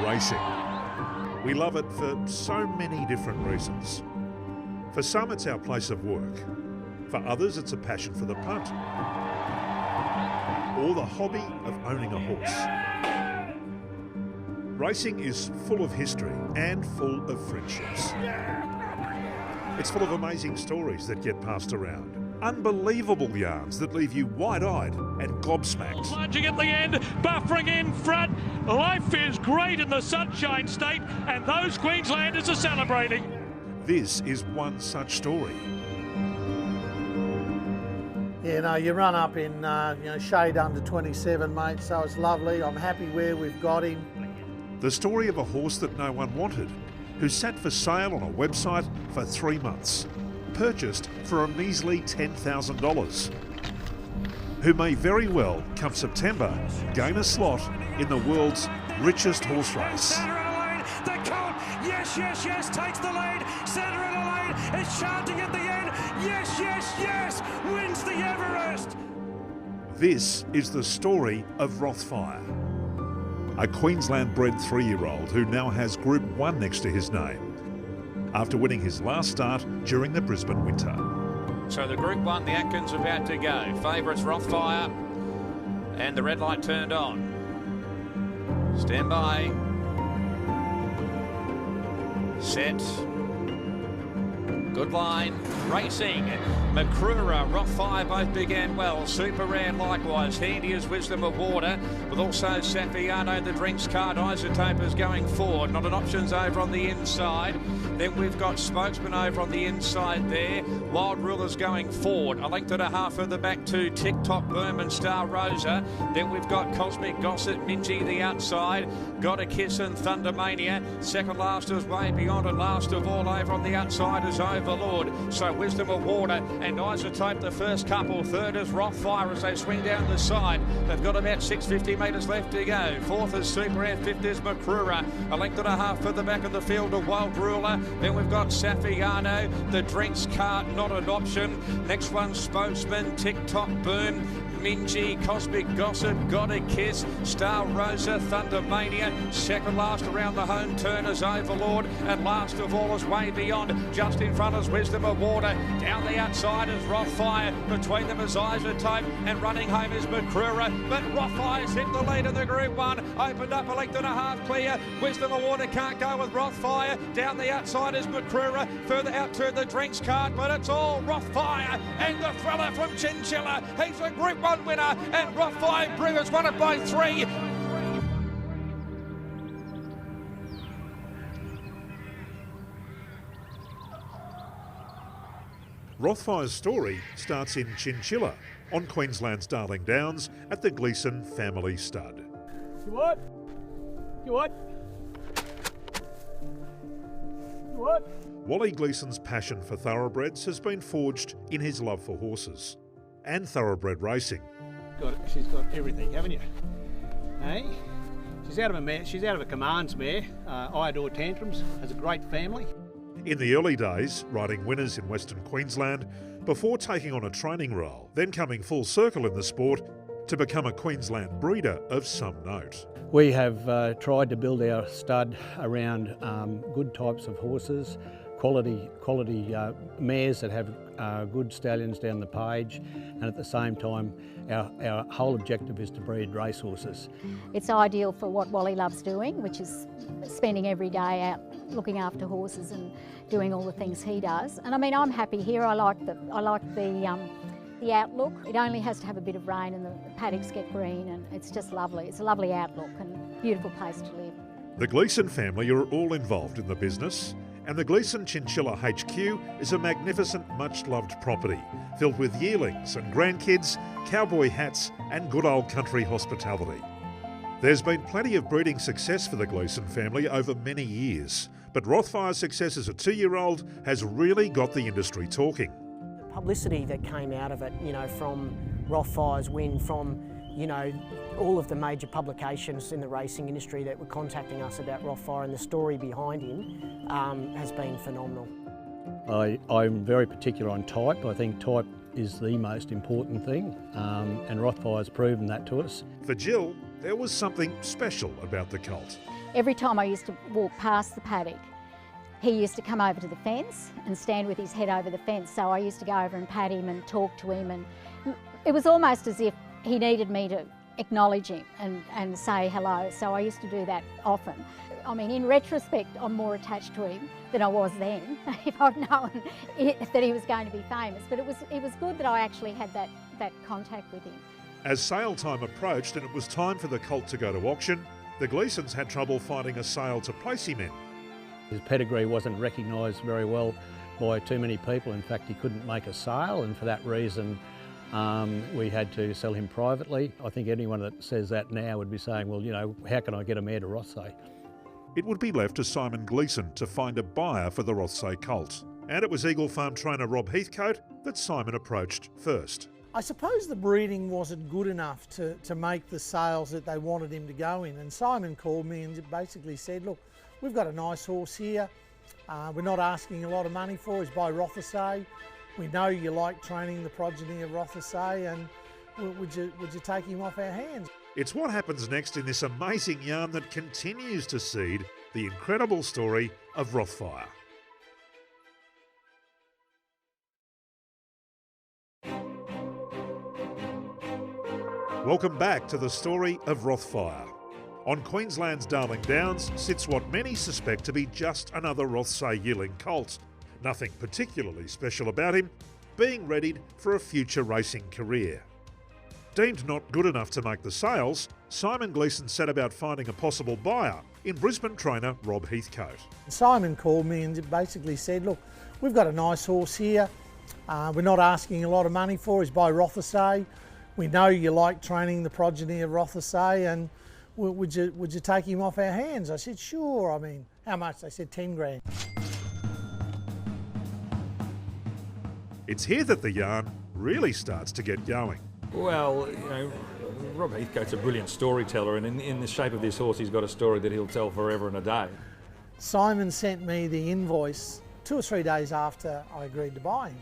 Racing. We love it for so many different reasons. For some, it's our place of work. For others, it's a passion for the punt. Or the hobby of owning a horse. Racing is full of history and full of friendships. It's full of amazing stories that get passed around. Unbelievable yarns that leave you wide-eyed and gobsmacked. Lunging at the end, buffering in front. Life is great in the Sunshine State, and those Queenslanders are celebrating. This is one such story. You run up in shade under 27, mate, so it's lovely. I'm happy where we've got him. The story of a horse that no one wanted, who sat for sale on a website for 3 months, purchased for a measly $10,000, who may very well, come September, gain a slot in the world's richest horse race. The colt, yes, takes the lead. Centre of the lane is chanting at the end. Yes, wins the Everest. This is the story of Rothfire, a Queensland-bred 3-year-old who now has Group 1 next to his name, after winning his last start during the Brisbane winter. So the Group 1, the Atkins about to go. Favourites Rothfire, and the red light turned on. Stand by. Set. Good line. Racing. Macrura, Rothfire both began well. Super Rare likewise. Handy as Wisdom of Water, with also Safiano, the drinks card. Isotope is going forward. Not an options over on the inside. Then we've got Spokesman over on the inside there. Wild Ruler's going forward. A length and a half further back to TikTok Boom and Star Rosa. Then we've got Cosmic Gossip, Minji the outside. Got a Kiss and Thundermania. Second last is Way Beyond, and last of all over on the outside is Overlord. So Wisdom of Water and Isotope the first couple. Third is Rothfire as they swing down the side. They've got about 650 metres left to go. Fourth is Super Rare. Fifth is Macrura. A length and a half further back in the field of Wild Ruler. Then we've got Safiano, the drinks cart, not an option. Next one, Spokesman, TikTok Boom, Minji, Cosmic Gossip, Got a Kiss, Star Rosa, Thundermania. Second last around the home turn is Overlord, and last of all is Way Beyond. Just in front is Wisdom of Water. Down the outside is Rothfire. Between them is Isotope, and running home is Macrura. But Rothfire's hit the lead in the Group 1. Opened up a length and a half clear. Wisdom of Water can't go with Rothfire. Down the outside is Macrura. Further out to the drinks cart, but it's all Rothfire and the thriller from Chinchilla. He's a Group 1 winner, and Rothfire Brewers won it by 3. Rothfire's story starts in Chinchilla, on Queensland's Darling Downs at the Gleeson Family Stud. You what? Wally Gleeson's passion for thoroughbreds has been forged in his love for horses and thoroughbred racing. She's got everything, haven't you? Hey? She's out of a commands mare. I Adore Tantrums, has a great family. In the early days, riding winners in Western Queensland before taking on a training role, then coming full circle in the sport to become a Queensland breeder of some note. We have tried to build our stud around good types of horses, quality mares that have good stallions down the page, and at the same time our whole objective is to breed racehorses. It's ideal for what Wally loves doing, which is spending every day out looking after horses and doing all the things he does. And I mean, I'm happy here. I like the outlook. It only has to have a bit of rain and the paddocks get green, and it's just lovely. It's a lovely outlook and beautiful place to live. The Gleeson family are all involved in the business, and the Gleeson Chinchilla HQ is a magnificent, much-loved property filled with yearlings and grandkids, cowboy hats and good old country hospitality. There's been plenty of breeding success for the Gleeson family over many years, but Rothfire's success as a 2-year-old has really got the industry talking. The publicity that came out of it, from Rothfire's win, from, all of the major publications in the racing industry that were contacting us about Rothfire and the story behind him has been phenomenal. I'm very particular on type. I think type is the most important thing, and Rothfire's proven that to us. For Jill, there was something special about the colt. every time I used to walk past the paddock, he used to come over to the fence and stand with his head over the fence. So I used to go over and pat him and talk to him, and it was almost as if he needed me to acknowledge him and say hello. So I used to do that often. I mean, in retrospect, I'm more attached to him than I was then, if I'd known that he was going to be famous. But it was good that I actually had that contact with him. As sale time approached and it was time for the colt to go to auction, the Gleesons had trouble finding a sale to place him in. His pedigree wasn't recognised very well by too many people. In fact, he couldn't make a sale, and for that reason we had to sell him privately. I think anyone that says that now would be saying, well, you know, how can I get a mare to Rothsay? It would be left to Simon Gleeson to find a buyer for the Rothsay colt. And it was Eagle Farm trainer Rob Heathcote that Simon approached first. I suppose the breeding wasn't good enough to make the sales that they wanted him to go in. And Simon called me and basically said, look, we've got a nice horse here. We're not asking a lot of money for it. He's by Rothsay. We know you like training the progeny of Rothsay, and would you take him off our hands? It's what happens next in this amazing yarn that continues to seed the incredible story of Rothfire. Welcome back to the story of Rothfire. On Queensland's Darling Downs sits what many suspect to be just another Rothsay yearling colt. Nothing particularly special about him, being readied for a future racing career. Deemed not good enough to make the sales, Simon Gleeson set about finding a possible buyer in Brisbane trainer Rob Heathcote. Simon called me and basically said, look, we've got a nice horse here. We're not asking a lot of money for it. He's by Rothsay. We know you like training the progeny of Rothsay, and would you take him off our hands? I said, sure. I mean, how much? They said 10 grand. It's here that the yarn really starts to get going. Well, you know, Rob Heathcote's a brilliant storyteller, and in the shape of this horse, he's got a story that he'll tell forever and a day. Simon sent me the invoice 2 or 3 days after I agreed to buy him,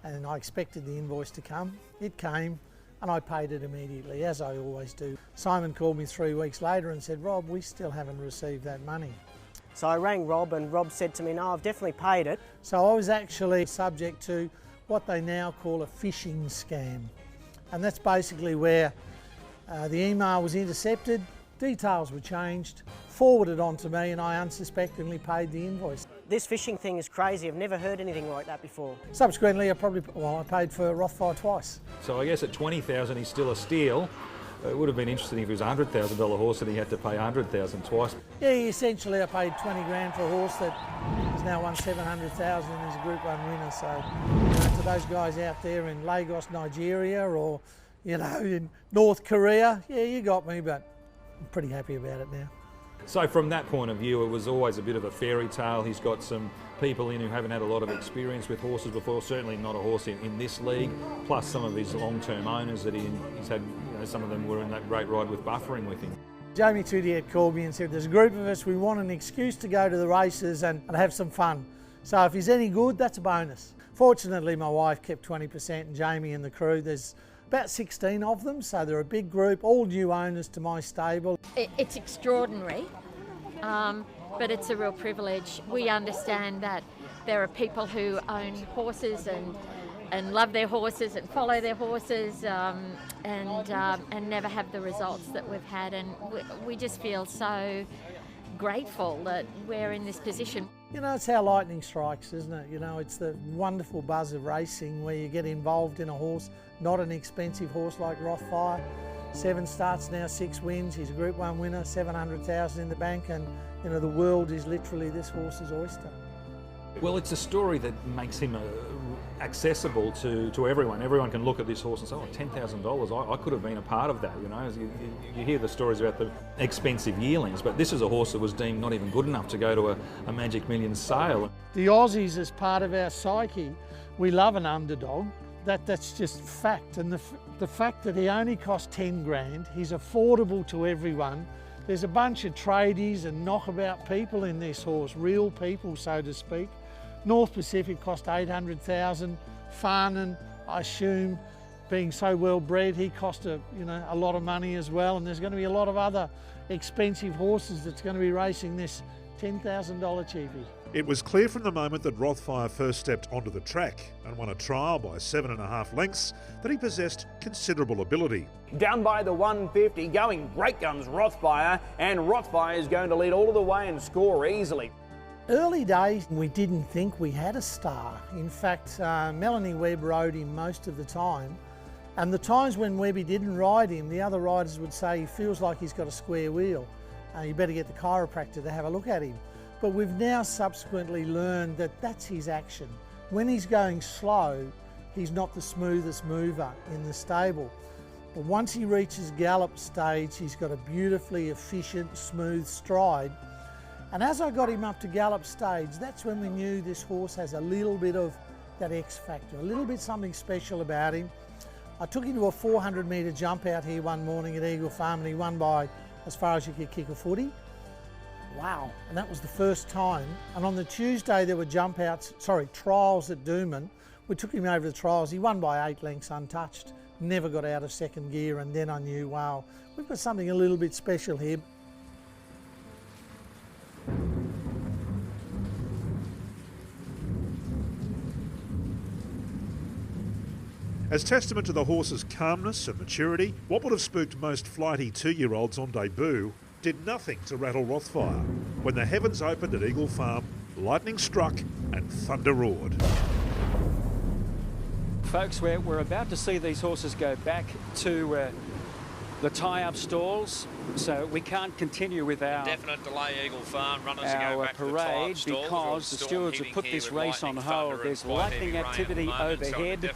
and I expected the invoice to come. It came, and I paid it immediately, as I always do. Simon called me 3 weeks later and said, Rob, we still haven't received that money. So I rang Rob, and Rob said to me, no, I've definitely paid it. So I was actually subject to what they now call a phishing scam. And that's basically where the email was intercepted, details were changed, forwarded on to me, and I unsuspectingly paid the invoice. This phishing thing is crazy. I've never heard anything like that before. Subsequently, I paid for Rothfire twice. So I guess at $20,000 he's still a steal. It would have been interesting if it was a $100,000 horse and he had to pay $100,000 twice. Yeah, essentially I paid 20 grand for a horse that has now won 700,000 and is a Group 1 winner. So, you know, to those guys out there in Lagos, Nigeria, or, you know, in North Korea, yeah, you got me, but I'm pretty happy about it now. So from that point of view, it was always a bit of a fairy tale. He's got some people in who haven't had a lot of experience with horses before, certainly not a horse in this league, plus some of his long-term owners that he's had, you know, some of them were in that great ride with Buffering with him. Jamie Tudiet called me and said, there's a group of us, we want an excuse to go to the races and have some fun. So if he's any good, that's a bonus. Fortunately, my wife kept 20% and Jamie and the crew, there's about 16 of them, so they're a big group, all new owners to my stable. It's extraordinary, but it's a real privilege. We understand that there are people who own horses and love their horses and follow their horses and never have the results that we've had, and we just feel so grateful that we're in this position. You know, it's how lightning strikes, isn't it? You know, it's the wonderful buzz of racing where you get involved in a horse, not an expensive horse like Rothfire. 7 starts now, 6 wins. He's a Group 1 winner, 700,000 in the bank, and you know the world is literally this horse's oyster. Well, it's a story that makes him accessible to everyone. Everyone can look at this horse and say, oh, $10,000, I could have been a part of that, you know. You hear the stories about the expensive yearlings, but this is a horse that was deemed not even good enough to go to a Magic Millions sale. The Aussies, as part of our psyche, we love an underdog. That's just fact, and the fact that he only cost 10 grand, he's affordable to everyone. There's a bunch of tradies and knockabout people in this horse, real people, so to speak. North Pacific cost 800,000. Farnan, I assume, being so well bred, he cost a lot of money as well. And there's going to be a lot of other expensive horses that's going to be racing this $10,000 cheapie. It was clear from the moment that Rothfire first stepped onto the track and won a trial by 7.5 lengths that he possessed considerable ability. Down by the 150, going great guns Rothfire, and Rothfire is going to lead all of the way and score easily. Early days, we didn't think we had a star. In fact, Melanie Webb rode him most of the time. And the times when Webby didn't ride him, the other riders would say he feels like he's got a square wheel. You better get the chiropractor to have a look at him. But we've now subsequently learned that that's his action. When he's going slow, he's not the smoothest mover in the stable. But once he reaches gallop stage, he's got a beautifully efficient, smooth stride. And as I got him up to gallop stage, that's when we knew this horse has a little bit of that X factor, a little bit something special about him. I took him to a 400-metre jump out here one morning at Eagle Farm, and he won by as far as you could kick a footy. Wow, and that was the first time. And on the Tuesday there were trials at Doomben. We took him over the trials. He won by 8 lengths untouched, never got out of second gear, and then I knew, wow, we've got something a little bit special here. As testament to the horse's calmness and maturity, what would have spooked most flighty 2-year-olds on debut did nothing to rattle Rothfire. When the heavens opened at Eagle Farm, lightning struck and thunder roared. Folks, we're about to see these horses go back to the tie-up stalls, so we can't continue with our definite delay. Eagle Farm runners go back parade to the tie-up because the stewards have put this race on hold. There's lightning activity overhead,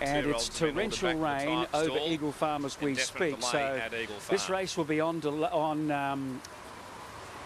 and it's torrential rain over Eagle Farm as we speak. So this race will be on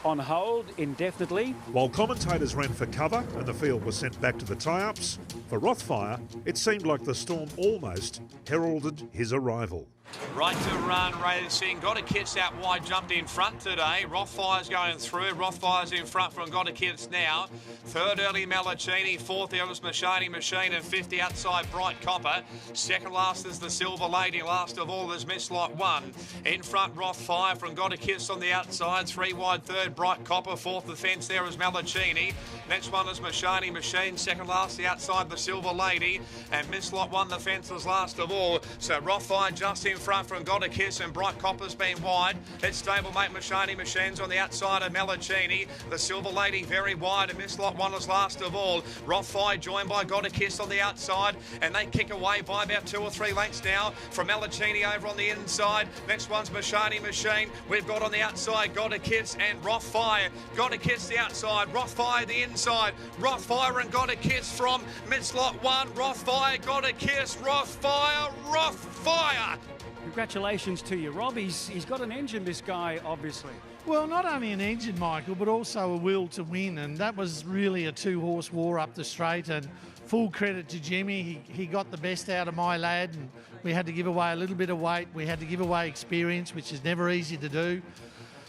hold indefinitely. While commentators ran for cover and the field was sent back to the tie-ups, for Rothfire, it seemed like the storm almost heralded his arrival. Right to run racing. Got a Kits out wide, jumped in front today. Rothfire's going through. Rothfire's in front from Got a Kits now. Third early Malachini. Fourth earliest Mashani Machine, and 50 outside Bright Copper. Second last is the Silver Lady. Last of all is Miss Lot 1. In front Rothfire from Got a Kits on the outside. 3 wide third Bright Copper. Fourth the fence there is Malachini. Next one is Mashani Machine. Second last the outside the Silver Lady. And Miss Lot 1 the fence is last of all. So Rothfire just in front from Got a Kiss, and Bright Copper's been wide. It's stablemate Mashani Machines on the outside of Malachini. The Silver Lady very wide, and Miss Lot 1 is last of all. Rothfire joined by Got a Kiss on the outside, and they kick away by about 2 or 3 lengths now from Malachini over on the inside. Next one's Mashani Machine. We've got on the outside Got a Kiss and Rothfire. Got a Kiss the outside, Rothfire the inside. Rothfire and Got a Kiss from Miss Lot 1. Rothfire, Got a Kiss, Rothfire, Rothfire. Congratulations to you, Rob. He's got an engine, this guy, obviously. Well, not only an engine, Michael, but also a will to win, and that was really a 2-horse war up the straight, and full credit to Jimmy. He got the best out of my lad, and we had to give away a little bit of weight. We had to give away experience, which is never easy to do.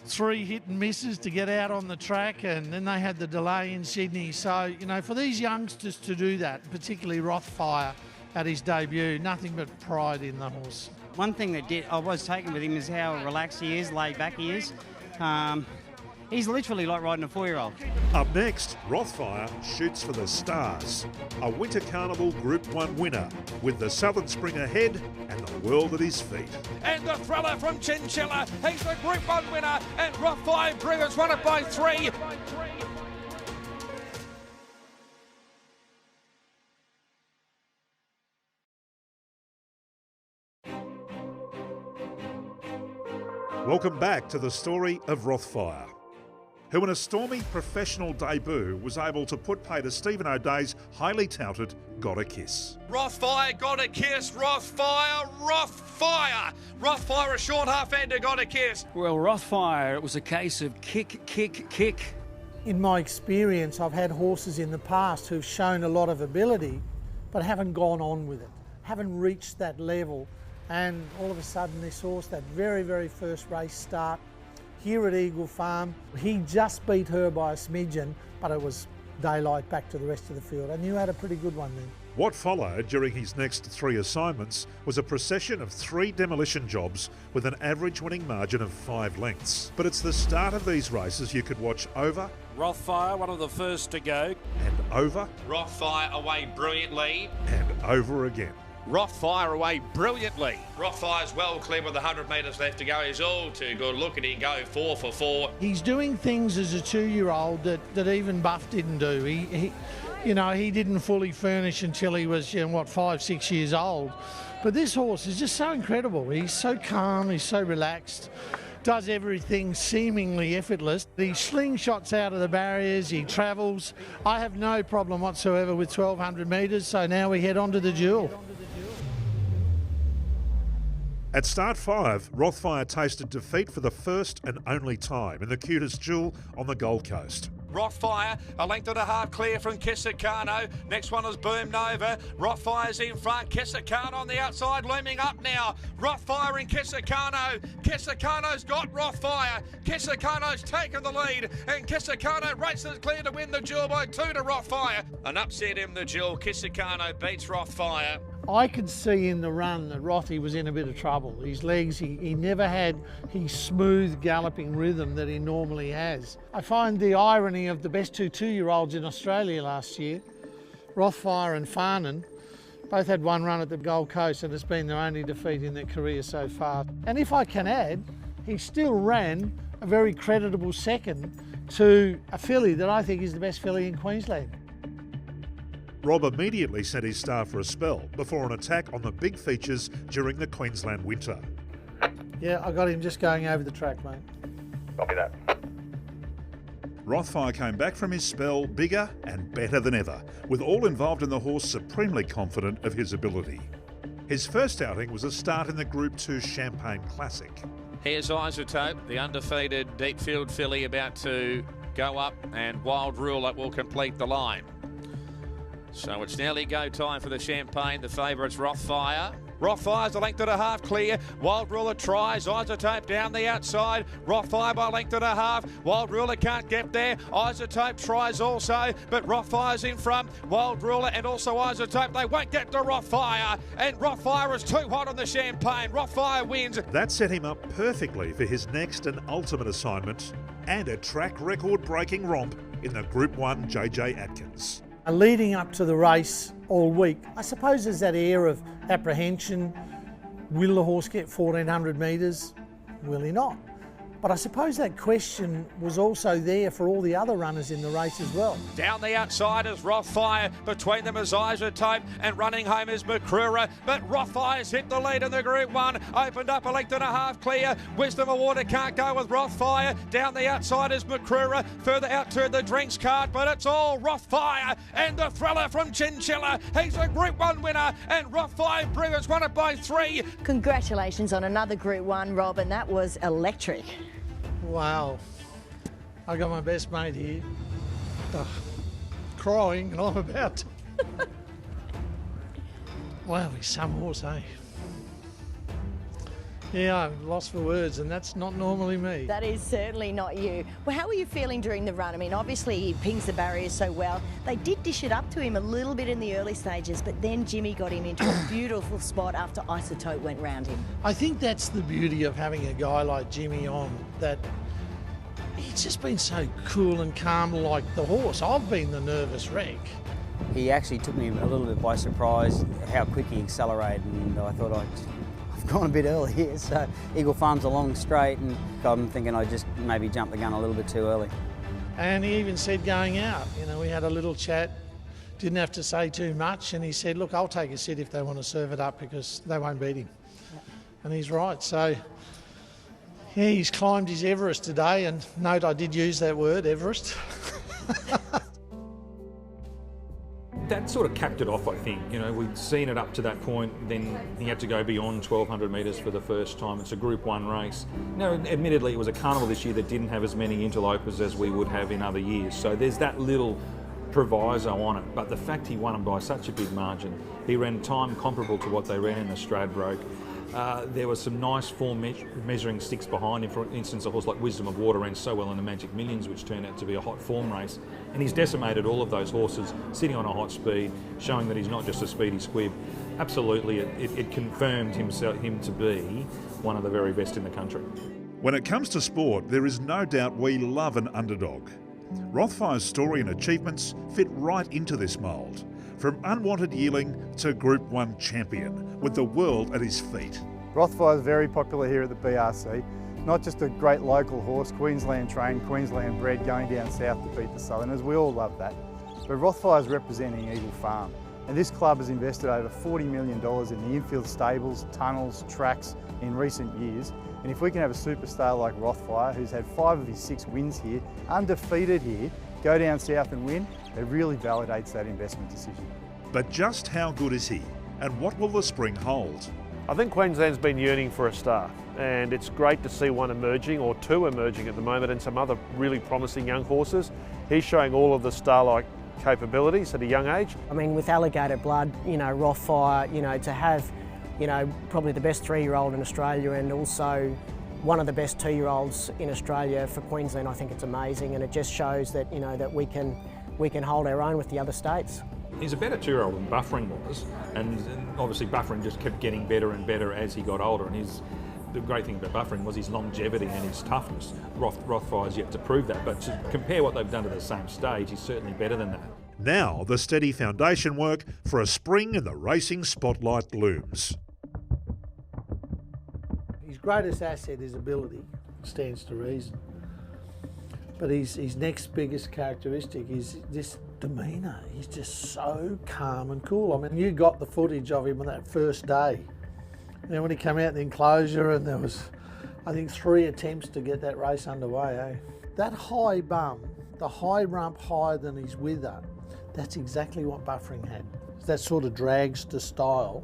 3 hit and misses to get out on the track, and then they had the delay in Sydney. So, you know, for these youngsters to do that, particularly Rothfire at his debut, nothing but pride in the horse. One thing that I was taken with him is how relaxed he is, laid back he is. He's literally like riding a 4-year-old. Up next, Rothfire shoots for the stars. A Winter Carnival Group 1 winner with the Southern Spring ahead and the world at his feet. And the thriller from Chinchilla. He's the Group 1 winner, and Rothfire Brewers won it by 3. Welcome back to the story of Rothfire, who in a stormy professional debut was able to put pay to Stephen O'Dea's highly touted Got a Kiss. Rothfire, Got a Kiss, Rothfire, Rothfire. Rothfire a short half-ender, Got a Kiss. Well, Rothfire, it was a case of kick, kick, kick. In my experience, I've had horses in the past who've shown a lot of ability, but haven't gone on with it, haven't reached that level. And all of a sudden this horse, that very, very first race start here at Eagle Farm, he just beat her by a smidgen, but it was daylight back to the rest of the field. I knew he had a pretty good one then. What followed during his next 3 assignments was a procession of 3 demolition jobs with an average winning margin of 5 lengths. But it's the start of these races you could watch over. Rothfire, one of the first to go. And over. Rothfire away brilliantly. And over again. Rothfire away brilliantly. Rothfire's well clear with 100 metres left to go. He's all too good. Look at him go 4 for 4. He's doing things as a 2-year-old that even Buff didn't do. He didn't fully furnish until he was, 5, 6 years old. But this horse is just so incredible. He's so calm, he's so relaxed, does everything seemingly effortless. He slingshots out of the barriers, he travels. I have no problem whatsoever with 1,200 metres, so now we head on to the duel. At start 5, Rothfire tasted defeat for the first and only time in the cutest duel on the Gold Coast. Rothfire, a length and a half clear from Kisakano. Next one is Boom Nova. Rothfire's in front. Kisakano on the outside, looming up now. Rothfire and Kisakano. Kisakano's got Rothfire. Kisakano's taken the lead, and Kisakano races clear to win the duel by 2 to Rothfire. An upset in the duel. Kisakano beats Rothfire. I could see in the run that Rothy was in a bit of trouble. His legs, he never had his smooth galloping rhythm that he normally has. I find the irony of the best 2-year-olds in Australia last year, Rothfire and Farnan, both had 1 run at the Gold Coast, and it's been their only defeat in their career so far. And if I can add, he still ran a very creditable second to a filly that I think is the best filly in Queensland. Rob immediately sent his staff for a spell before an attack on the big features during the Queensland winter. Yeah, I got him just going over the track, mate. Copy that. Rothfire came back from his spell bigger and better than ever, with all involved in the horse supremely confident of his ability. His first outing was a start in the Group 2 Champagne Classic. Here's Isotope, the undefeated deep field filly, about to go up, and Wild Ruler will complete the line. So it's nearly go time for the Champagne. The favourite's Rothfire. Rothfire's a length and a half clear. Wild Ruler tries. Isotope down the outside. Rothfire by a length and a half. Wild Ruler can't get there. Isotope tries also, but Rothfire's in front. Wild Ruler and also Isotope, they won't get to Rothfire. And Rothfire is too hot on the Champagne. Rothfire wins. That set him up perfectly for his next and ultimate assignment, and a track record breaking romp in the Group 1 JJ Atkins. Leading up to the race all week, I suppose there's that air of apprehension. Will the horse get 1,400 metres? Will he not? But I suppose that question was also there for all the other runners in the race as well. Down the outside is Rothfire. Between them is Isotope, and running home is Macrura. But Rothfire's hit the lead in the Group 1. Opened up a length and a half clear. Wisdom of Water can't go with Rothfire. Down the outside is Macrura. Further out to the drinks cart, but it's all Rothfire. And the thriller from Chinchilla. He's a Group 1 winner, and Rothfire Brewers won it by 3. Congratulations on another Group 1, Rob, and that was electric. Wow. I got my best mate here. Crying, and I'm about to. Wow, he's some horse, eh? Yeah, I'm lost for words, and that's not normally me. That is certainly not you. Well, how were you feeling during the run? I mean, obviously he pings the barriers so well. They did dish it up to him a little bit in the early stages, but then Jimmy got him into a beautiful spot after Isotope went round him. I think that's the beauty of having a guy like Jimmy on, that he's just been so cool and calm like the horse. I've been the nervous wreck. He actually took me a little bit by surprise how quick he accelerated, and I thought I've gone a bit early here. So Eagle Farm's a long straight, and I'm thinking I just maybe jumped the gun a little bit too early. And he even said going out, we had a little chat, didn't have to say too much, and he said, look, I'll take a sit if they want to serve it up because they won't beat him. And he's right. So yeah, he's climbed his Everest today, and note I did use that word, Everest. That sort of capped it off, I think. We'd seen it up to that point, then he had to go beyond 1,200 metres for the first time. It's a Group 1 race. Now, admittedly, it was a carnival this year that didn't have as many interlopers as we would have in other years. So there's that little proviso on it. But the fact he won them by such a big margin, he ran time comparable to what they ran in the Stradbroke. There was some nice form measuring sticks behind him. For instance, a horse like Wisdom of Water ran so well in the Magic Millions, which turned out to be a hot form race. And he's decimated all of those horses, sitting on a hot speed, showing that he's not just a speedy squib. Absolutely, it confirmed him to be one of the very best in the country. When it comes to sport, there is no doubt we love an underdog. Rothfire's story and achievements fit right into this mould. From unwanted yearling to Group 1 champion, with the world at his feet. Rothfire is very popular here at the BRC. Not just a great local horse, Queensland trained, Queensland bred, going down south to beat the Southerners. We all love that. But Rothfire is representing Eagle Farm. And this club has invested over $40 million in the infield stables, tunnels, tracks in recent years. And if we can have a superstar like Rothfire, who's had 5 of his 6 wins here, undefeated here, go down south and win, it really validates that investment decision. But just how good is he? And what will the spring hold? I think Queensland's been yearning for a star, and it's great to see one emerging, or 2 emerging at the moment, and some other really promising young horses. He's showing all of the star-like capabilities at a young age. I mean, with Alligator Blood, you know, Rothfire, you know, to have, you know, probably the best 3-year-old in Australia and also one of the best 2-year-olds in Australia for Queensland, I think it's amazing, and it just shows that, you know, that we can hold our own with the other states. He's a better 2-year-old than Buffering was, and obviously Buffering just kept getting better and better as he got older, and the great thing about Buffering was his longevity and his toughness. Rothfire's yet to prove that, but to compare what they've done at the same stage, he's certainly better than that. Now the steady foundation work for a spring in the racing spotlight looms. His greatest asset is ability, stands to reason. But his next biggest characteristic is this demeanour. He's just so calm and cool. I mean, you got the footage of him on that first day. You know, when he came out in the enclosure, and there was, I think, 3 attempts to get that race underway. That high bum, the high rump higher than his wither, that's exactly what Buffering had. That sort of dragster style.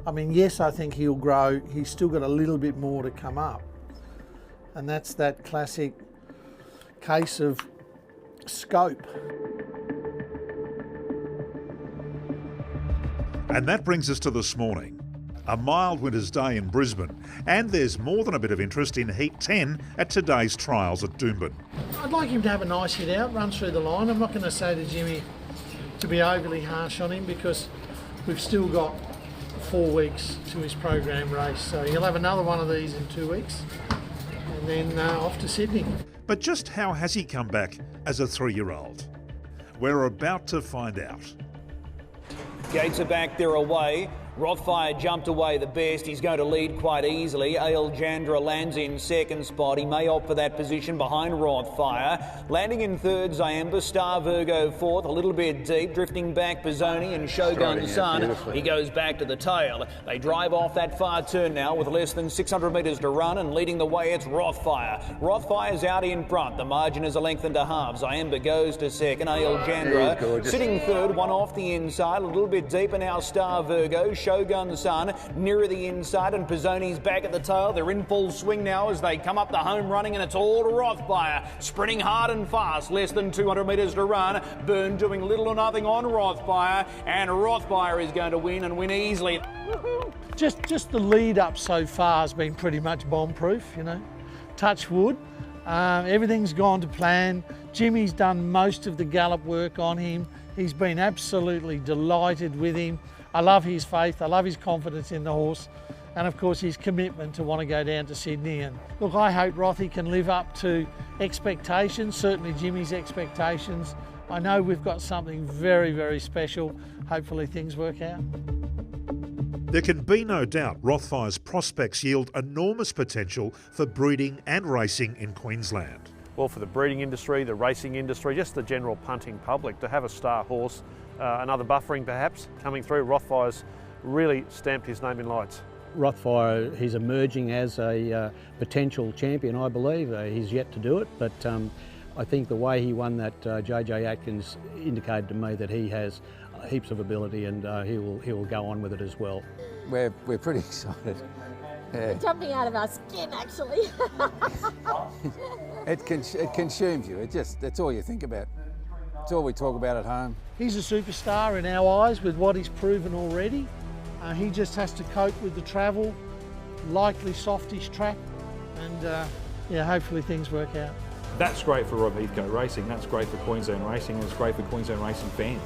I mean, yes, I think he'll grow. He's still got a little bit more to come up. And that's that classic case of scope. And that brings us to this morning. A mild winter's day in Brisbane, and there's more than a bit of interest in Heat 10 at today's trials at Doomben. I'd like him to have a nice hit out, run through the line. I'm not going to say to Jimmy to be overly harsh on him, because we've still got 4 weeks to his program race. So he'll have another one of these in 2 weeks, and then off to Sydney. But just how has he come back as a 3-year-old? We're about to find out. Gates are back, they're away. Rothfire jumped away the best. He's going to lead quite easily. Aeljandra lands in second spot. He may opt for that position behind Rothfire. Landing in third, Ziemba. Star Virgo fourth, a little bit deep. Drifting back, Pizzoni and Shogun Sun. He goes back to the tail. They drive off that far turn now with less than 600 metres to run, and leading the way it's Rothfire. Rothfire's out in front. The margin is a length and a half. Ziemba goes to second. Aeljandra sitting third, one off the inside. A little bit deeper now, Star Virgo. Shogun Sun nearer the inside, and Pizzoni's back at the tail. They're in full swing now as they come up the home running, and it's all to Rothfire. Sprinting hard and fast, less than 200 metres to run. Byrne doing little or nothing on Rothfire, and Rothfire is going to win, and win easily. Just the lead up so far has been pretty much bomb-proof, you know. Touch wood. Everything's gone to plan. Jimmy's done most of the gallop work on him. He's been absolutely delighted with him. I love his faith, I love his confidence in the horse, and of course his commitment to want to go down to Sydney. And look, I hope Rothy can live up to expectations, certainly Jimmy's expectations. I know we've got something very, very special. Hopefully things work out. There can be no doubt Rothfire's prospects yield enormous potential for breeding and racing in Queensland. Well, for the breeding industry, the racing industry, just the general punting public, to have a star horse, another Buffering perhaps, coming through, Rothfire's really stamped his name in lights. Rothfire, he's emerging as a potential champion, I believe. He's yet to do it, but I think the way he won that JJ Atkins indicated to me that he has heaps of ability, and he will go on with it as well. We're pretty excited. Yeah. Jumping out of our skin, actually. It consumes you. That's all you think about. It's all we talk about at home. He's a superstar in our eyes with what he's proven already. He just has to cope with the travel, likely softish track, and yeah, hopefully things work out. That's great for Rob Heathcote Racing, that's great for Queensland Racing, and it's great for Queensland Racing fans.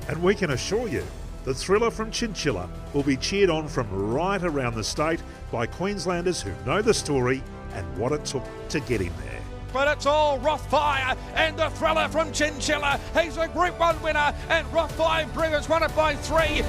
And we can assure you, the Thriller from Chinchilla will be cheered on from right around the state by Queenslanders who know the story and what it took to get him there. But it's all Rothfire and the Thriller from Chinchilla. He's a Group 1 winner, and Rothfire Brewers won it by 3.